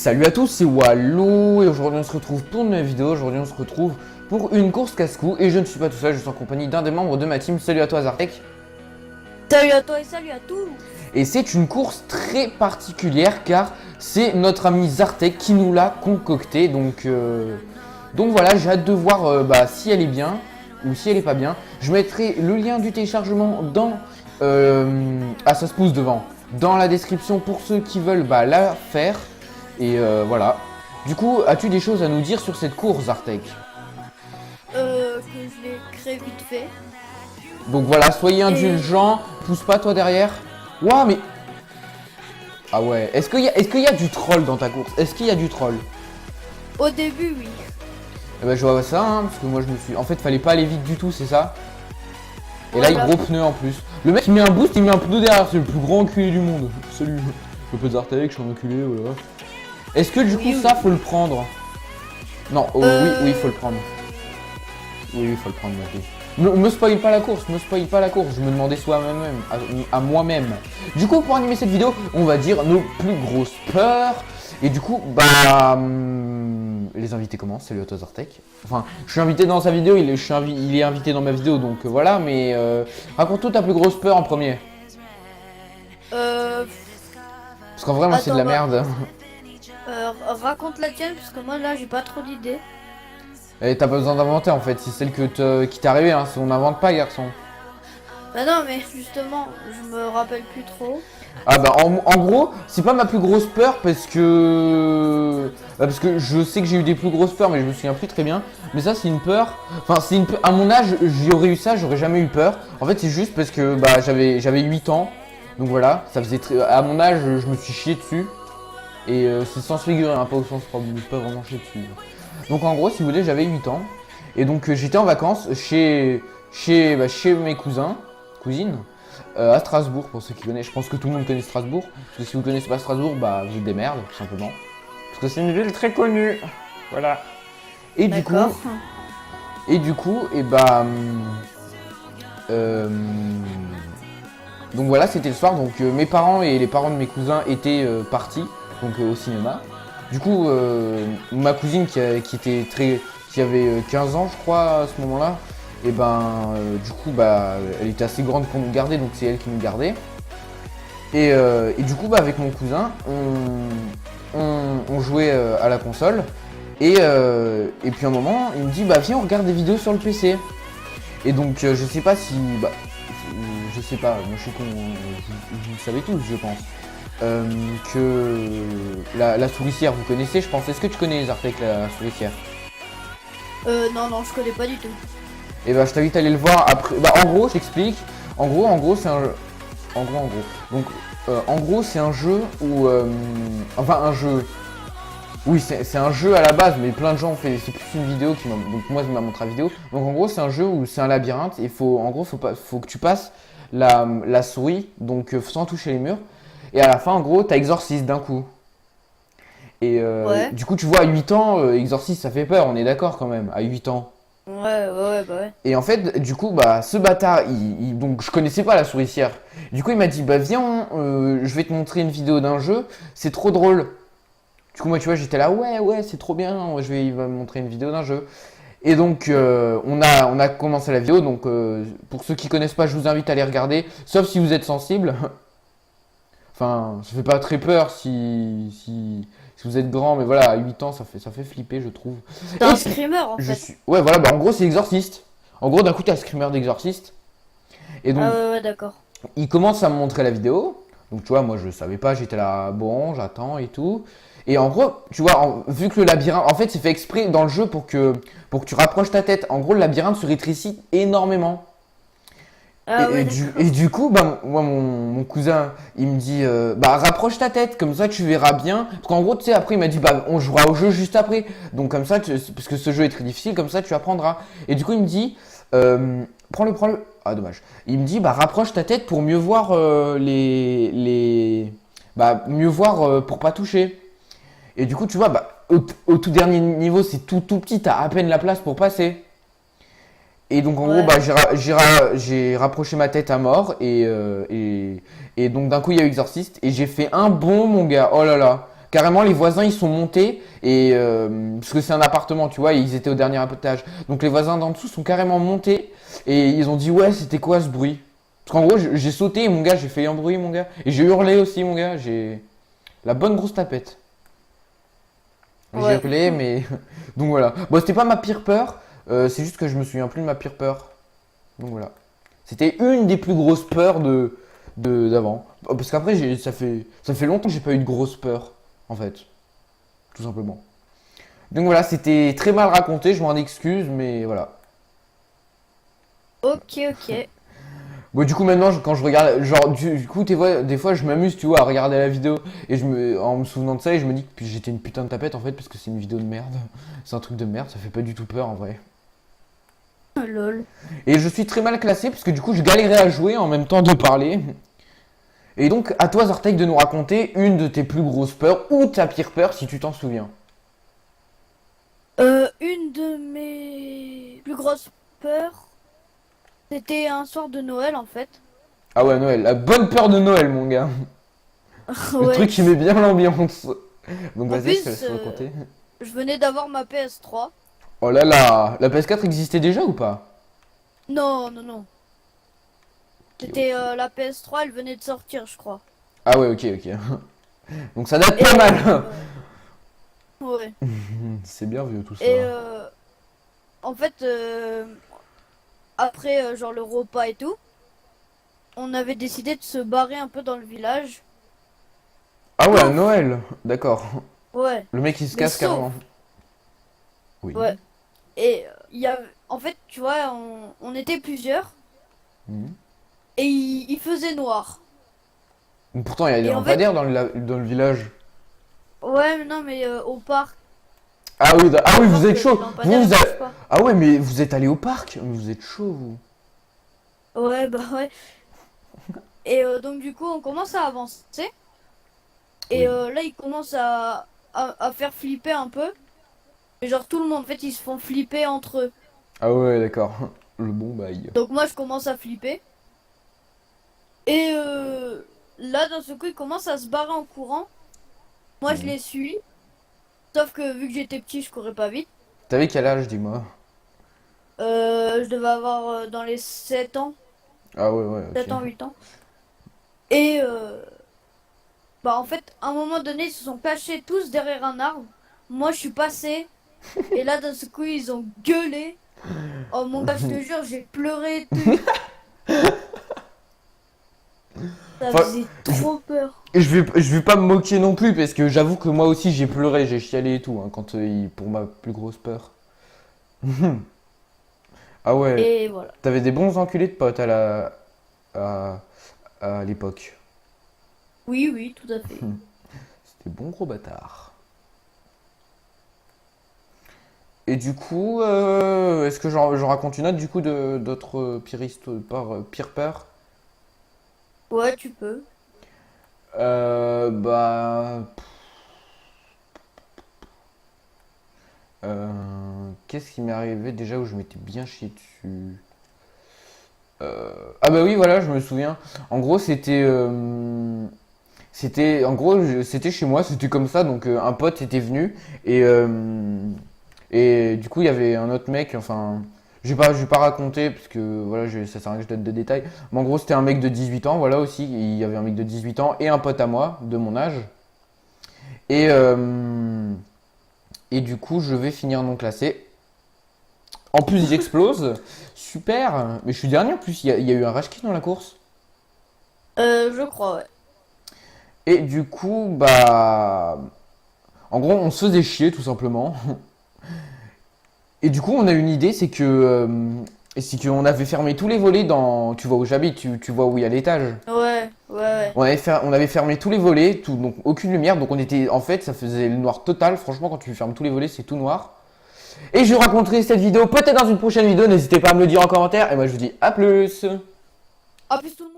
Salut à tous, c'est Wallo et aujourd'hui on se retrouve pour une nouvelle vidéo. Aujourd'hui on se retrouve pour une course casse-cou et je ne suis pas tout seul, je suis en compagnie d'un des membres de ma team. Salut à toi Zartek. Salut à toi et salut à tous. Et c'est une course très particulière car c'est notre ami Zartek qui nous l'a concocté. Donc voilà, j'ai hâte de voir si elle est bien ou si elle est pas bien. Je mettrai le lien du téléchargement dans... ça se pousse devant. Dans la description pour ceux qui veulent la faire. Et voilà. Du coup, as-tu des choses à nous dire sur cette course, Zartek? Que je l'ai créé vite fait. Donc voilà, soyez indulgents. Pousse pas toi derrière. Ouah, mais... Ah ouais. Est-ce qu'il y a du troll dans ta course? Est-ce qu'il y a du troll? Au début, oui. Eh ben je vois ça, hein, parce que moi je me suis... En fait, fallait pas aller vite du tout, c'est ça? Et là, il gros pneu en plus. Le mec, il met un boost, il met un pneu derrière. C'est le plus grand enculé du monde. Salut. Je peux Zartek, je suis un enculé, voilà. Est-ce que du coup ça faut le prendre? Non, oui, faut le prendre. Oui, faut le prendre. Me spoil pas la course, Je me demandais soi-même, à moi-même. Du coup, pour animer cette vidéo, on va dire nos plus grosses peurs. Et du coup, les invités commencent. Salut à toi Zartek. Enfin, je suis invité dans sa vidéo, il est invité dans ma vidéo, donc voilà. Mais raconte-toi ta plus grosse peur en premier. Parce qu'en vrai, moi c'est de la merde. Raconte la tienne parce que moi là j'ai pas trop d'idées. Et t'as pas besoin d'inventer en fait, c'est celle qui t'est arrivée, hein. On n'invente pas, garçon. Bah non, mais justement, je me rappelle plus trop. Ah en gros, c'est pas ma plus grosse peur parce que je sais que j'ai eu des plus grosses peurs, mais je me souviens plus très bien. Mais ça c'est une peur. Enfin c'est une peur. À mon âge, j'y aurais eu ça, j'aurais jamais eu peur. En fait c'est juste parce que j'avais 8 ans. Donc voilà, ça faisait à mon âge, je me suis chié dessus. Et c'est sans se figurer, hein, pas au sens propre, pas vraiment chier dessus. Donc en gros, si vous voulez, j'avais 8 ans. Et donc j'étais en vacances chez mes cousines, à Strasbourg, pour ceux qui connaissent. Je pense que tout le monde connaît Strasbourg. Parce que si vous connaissez pas Strasbourg, vous êtes des merdes, tout simplement. Parce que c'est une ville très connue. Voilà. Et du coup, donc voilà, c'était le soir. Donc mes parents et les parents de mes cousins étaient partis donc au cinéma. Du coup, ma cousine qui avait 15 ans, je crois, à ce moment-là, et du coup, elle était assez grande pour nous garder, donc c'est elle qui nous gardait. Et du coup, avec mon cousin, on jouait à la console. Et puis à un moment, il me dit, viens, on regarde des vidéos sur le PC. Et donc, je sais pas si... je sais pas, moi je suis con, vous le savez tous, je pense. Que la souricière, vous connaissez, je pense. Est-ce que tu connais Zartek, la souricière? Non, je connais pas du tout. Et je t'invite à aller le voir après. En gros, je t'explique. En gros, c'est un jeu. Donc, en gros, c'est un jeu où. Un jeu. Oui, c'est un jeu à la base, mais plein de gens ont fait. C'est plus une vidéo qui m'a. Donc, moi, je m'a montré la vidéo. Donc, en gros, c'est un jeu où c'est un labyrinthe. Et faut que tu passes la souris, donc sans toucher les murs. Et à la fin, en gros, t'as Exorcist d'un coup. Et du coup, tu vois, à 8 ans, Exorcist, ça fait peur, on est d'accord quand même, à 8 ans. Ouais. Et en fait, du coup, ce bâtard, donc je connaissais pas la souricière. Du coup, il m'a dit, viens, je vais te montrer une vidéo d'un jeu, c'est trop drôle. Du coup, moi, tu vois, j'étais là, ouais, c'est trop bien, il va me montrer une vidéo d'un jeu. Et donc, on a commencé la vidéo, donc pour ceux qui connaissent pas, je vous invite à aller regarder, sauf si vous êtes sensible. Enfin, ça fait pas très peur si vous êtes grand, mais voilà, à 8 ans, ça fait flipper, je trouve. T'es un screamer en fait. Ouais, voilà, en gros, c'est Exorcist. En gros, d'un coup, t'as le screamer d'Exorcist. Et donc, ouais, d'accord. il commence à me montrer la vidéo. Donc, tu vois, moi, je savais pas, j'étais là, bon, j'attends et tout. Et en gros, tu vois, vu que le labyrinthe, en fait, c'est fait exprès dans le jeu pour que tu rapproches ta tête. En gros, le labyrinthe se rétrécit énormément. Et du coup, moi, mon cousin, il me dit, rapproche ta tête, comme ça tu verras bien. Parce qu'en gros, tu sais, après, il m'a dit, on jouera au jeu juste après. Donc, comme ça, parce que ce jeu est très difficile, comme ça, tu apprendras. Et du coup, il me dit, prends-le. Ah, dommage. Il me dit, rapproche ta tête pour mieux voir mieux voir pour pas toucher. Et du coup, tu vois, au tout dernier niveau, c'est tout petit, t'as à peine la place pour passer. Et donc en gros, j'ai rapproché ma tête à mort et donc d'un coup il y a eu Exorcist et j'ai fait un bond mon gars. Oh là là. Carrément, les voisins, ils sont montés et parce que c'est un appartement, tu vois, et ils étaient au dernier étage. Donc les voisins d'en dessous sont carrément montés et ils ont dit ouais, c'était quoi ce bruit? Parce qu'en gros, j'ai sauté, mon gars, j'ai fait un bruit, mon gars, et j'ai hurlé aussi, mon gars, j'ai la bonne grosse tapette. J'ai Ouais. hurlé, mais donc voilà. Bon, c'était pas ma pire peur, c'est juste que je me souviens plus de ma pire peur. Donc voilà. C'était une des plus grosses peurs d'avant. Parce qu'après, ça fait longtemps que j'ai pas eu de grosses peurs, en fait, tout simplement. Donc voilà, c'était très mal raconté, je m'en excuse, mais voilà. Ok, ok. Bon, du coup, maintenant, quand je regarde, genre, du coup, des fois, je m'amuse, tu vois, à regarder la vidéo et en me souvenant de ça, et je me dis que j'étais une putain de tapette en fait, parce que c'est une vidéo de merde. C'est un truc de merde, ça fait pas du tout peur en vrai. Lol. Et je suis très mal classé, parce que du coup, je galérais à jouer en même temps de parler. Et donc, à toi, Zartek, de nous raconter une de tes plus grosses peurs ou ta pire peur, si tu t'en souviens. Une de mes plus grosses peurs, c'était un soir de Noël en fait. Ah ouais, Noël, la bonne peur de Noël, mon gars. Le Ouais. truc qui met bien l'ambiance. Donc, En vas-y, je te plus, laisse raconter. je venais d'avoir ma PS3. Oh là là, la PS4 existait déjà ou pas? Non, non, non. Ok, C'était ok. la PS3, elle venait de sortir, je crois. Ah ouais, ok, ok. Donc ça date Et pas mal. ouais. C'est bien vieux tout ça. Et en fait, après genre le repas et tout, on avait décidé de se barrer un peu dans le village. Ah ouais, à Sauf, Noël. D'accord. ouais, Le mec il se mais casse sauf, carrément. Oui. ouais. Et il y a, en fait, tu vois, on était plusieurs Mhm. et il faisait noir. Pourtant il y a des Et en fait, lampadaires dans le village. ouais, mais non, mais au parc, Ah oui, ah oui, vous êtes les chaud. lampadaires, ils marchent pas. Ah ouais, mais vous êtes allé au parc. Mais vous êtes chaud, vous. Ouais, bah ouais. Et donc du coup, on commence à avancer. Et Oui. là, il commence à faire flipper un peu. Et genre tout le monde, en fait, ils se font flipper entre eux. Ah ouais, d'accord. Le bon bail. Donc moi, je commence à flipper. Et là, d'un seul coup, il commence à se barrer en courant. Moi, je Mhm. les suis. Sauf que vu que j'étais petit, je courais pas vite. T'avais quel âge, dis-moi? Je devais avoir dans les 7 ans, Ah ouais, ouais, 7 ok. ans, 8 ans. Et bah en fait, à un moment donné, ils se sont cachés tous derrière un arbre. Moi, je suis passé. Et là, d'un seul coup, ils ont gueulé. Oh mon gars, je te jure, j'ai pleuré et tout. Ça Enfin, faisait je, trop peur. je vais pas me moquer non plus parce que j'avoue que moi aussi j'ai pleuré, j'ai chialé et tout hein, quand pour ma plus grosse peur. Ah ouais, Et voilà. t'avais des bons enculés de potes à, à l'époque. Oui, oui, tout à fait. C'était bon gros bâtard. Et du coup, est-ce que j'en raconte une autre du coup de d'autres pire peur? Ouais, tu peux. Bah, qu'est-ce qui m'est arrivé déjà où je m'étais bien chié dessus? Ah bah oui, voilà, je me souviens. En gros, c'était chez moi, c'était comme ça. Donc un pote était venu et du coup il y avait un autre mec. Enfin, je vais pas raconter parce que voilà, ça sert à rien que je donne de détails. Mais en gros, c'était un mec de 18 ans, voilà aussi. Il y avait un mec de 18 ans et un pote à moi de mon âge. Et et du coup, je vais finir non classé. En plus, j'explose. Super. Mais je suis dernier en plus. Il y a eu un rage kit dans la course. Je crois, ouais. Et du coup, bah. En gros, on se faisait chier tout simplement. Et du coup, on a une idée, c'est qu'on avait fermé tous les volets dans. Tu vois où j'habite, tu vois où il y a l'étage. Ouais, ouais, ouais. On avait fermé tous les volets, donc aucune lumière. Donc on était. En fait, ça faisait le noir total. Franchement, quand tu fermes tous les volets, c'est tout noir. Et je raconterai cette vidéo peut-être dans une prochaine vidéo. N'hésitez pas à me le dire en commentaire. Et moi, je vous dis à plus. Ah, plus tout le monde.